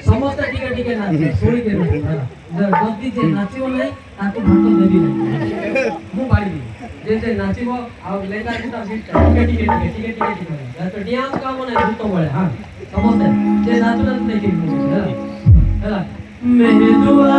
ସମସ୍ତେ ଟିକେ ଟିକେ ନାଚ ଶୁଣିକି ଯଦି ଯେ ନାଚିବ ନାହିଁ ତାକୁ ଭାତ ଦେବି ନାହିଁ ମୁଁ ବାଡ଼ିବି ଯେ ନାଚିବ ଆଉ ଲେଙ୍କା ଟିକେ ଟିକେ ଟିକେ ଟିକେ ଟିକେ ଟିକେ ଡିଆନ୍ସ କାମ ନାହିଁ ଭୂତ ଭଳିଆ ହଁ ସମସ୍ତେ ଯେ ନାଚୁନାହାନ୍ତି ନେଇକି ହେଲା ମେହେଦୁଆ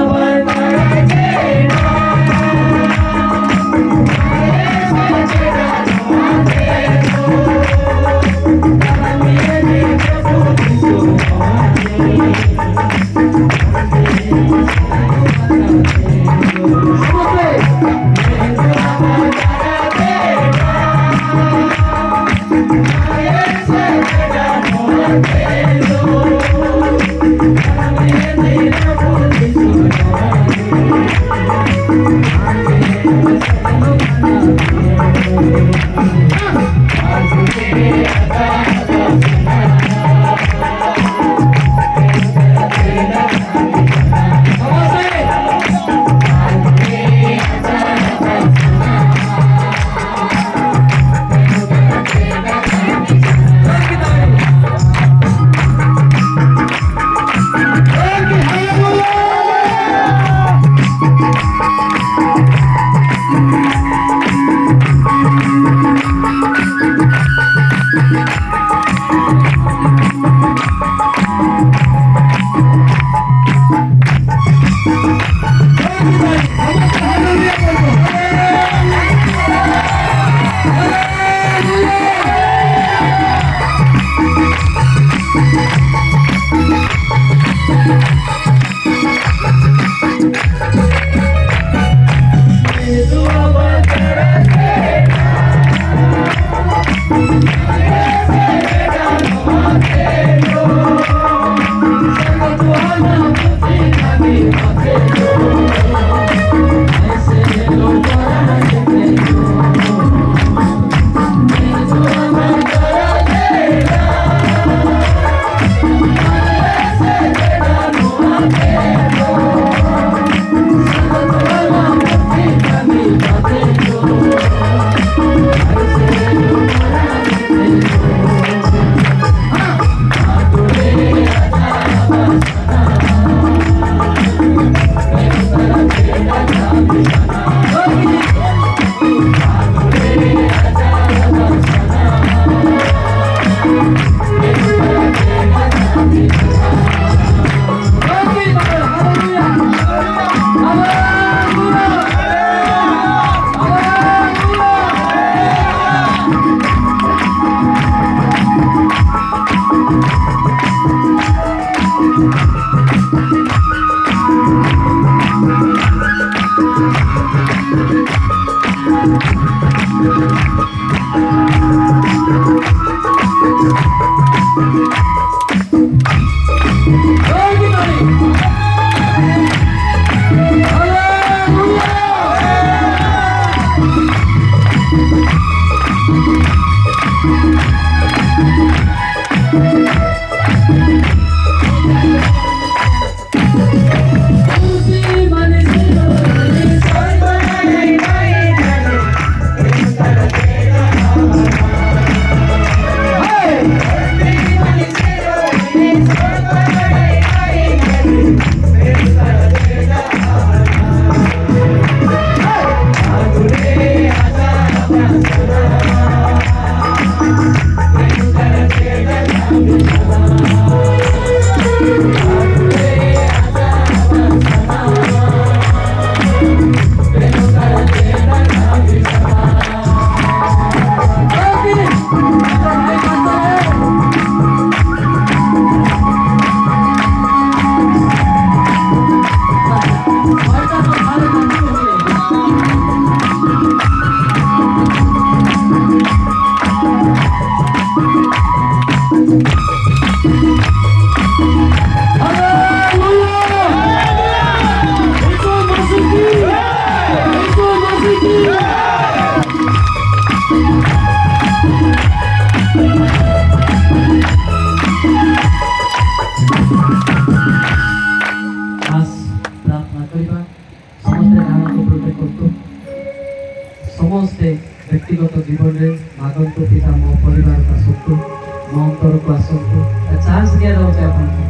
ଚାନ୍ସ ଦିଆଯାଉଛି ଆପଣଙ୍କୁ।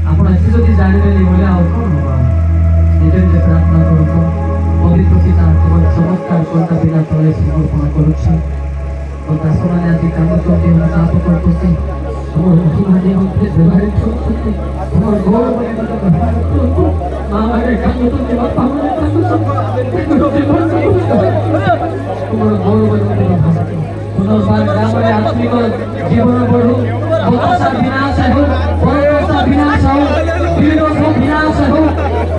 ଆପଣ ଏତେ ଯଦି ଜାଣିବେନି ବୋଲେ ଆଉ କ'ଣ ହବ? ନିଜେ ପ୍ରାର୍ଥନା କରନ୍ତୁ। ପବିତ୍ର ପିତା କେବଳ ଚମତ୍କାର କର୍ତ୍ତା ପିଲା ତଳେ ସମର୍ପଣ କରୁଛି। ତ ଦାସମାନେ ଆଜି କାନ୍ଦୁଛନ୍ତି, ଅନୁତାପ କରୁଛନ୍ତି, ତୁମର ମହିମା ନିମନ୍ତେ ବ୍ୟବହାରିତ ହେଉଛନ୍ତି, ତୁମର ଗୌରବ ନିମନ୍ତେ ବ୍ୟବହାରିତ ହେଉଛନ୍ତି। ମାଆମାନେ କାନ୍ଦୁଛନ୍ତି, ବାପାମାନେ କାନ୍ଦୁଛନ୍ତି, ତୁମର ଗୌରବ ନିମନ୍ତେ ବ୍ୟବହାରିତ। ପୁନର୍ବାର ଗ୍ରାମରେ ଆତ୍ମିକ ଜୀବନ ବଢୁ, ହତାଶା ବିନାଶ ହେଉ, ପରଦଶା ବିନାଶ ହେଉ, ବିରୋଧ ବିନାଶ ହେଉ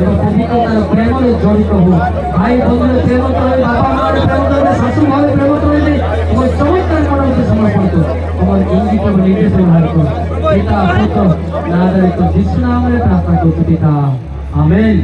ଏବଂ ପବିତ୍ରତାର ପ୍ରେମରେ ଜଡ଼ିତ ହଉ। ଭାଇ ବନ୍ଧୁରେ ପ୍ରେମ ତଳେ, ବାପା ମାଆରେ ପ୍ରେମ ତଳେ, ଶାଶୁ ଭାଇ ପ୍ରେମ ତଳେ তোমার চমৎকার করার উদ্দেশ্যে সমর্পণ করো। তোমার ইঙ্গিত এবং নির্দেশ ব্যবহার করো। পিতা পুত্র নামে যিশু নামে প্রার্থনা করছি পিতা, আমেন।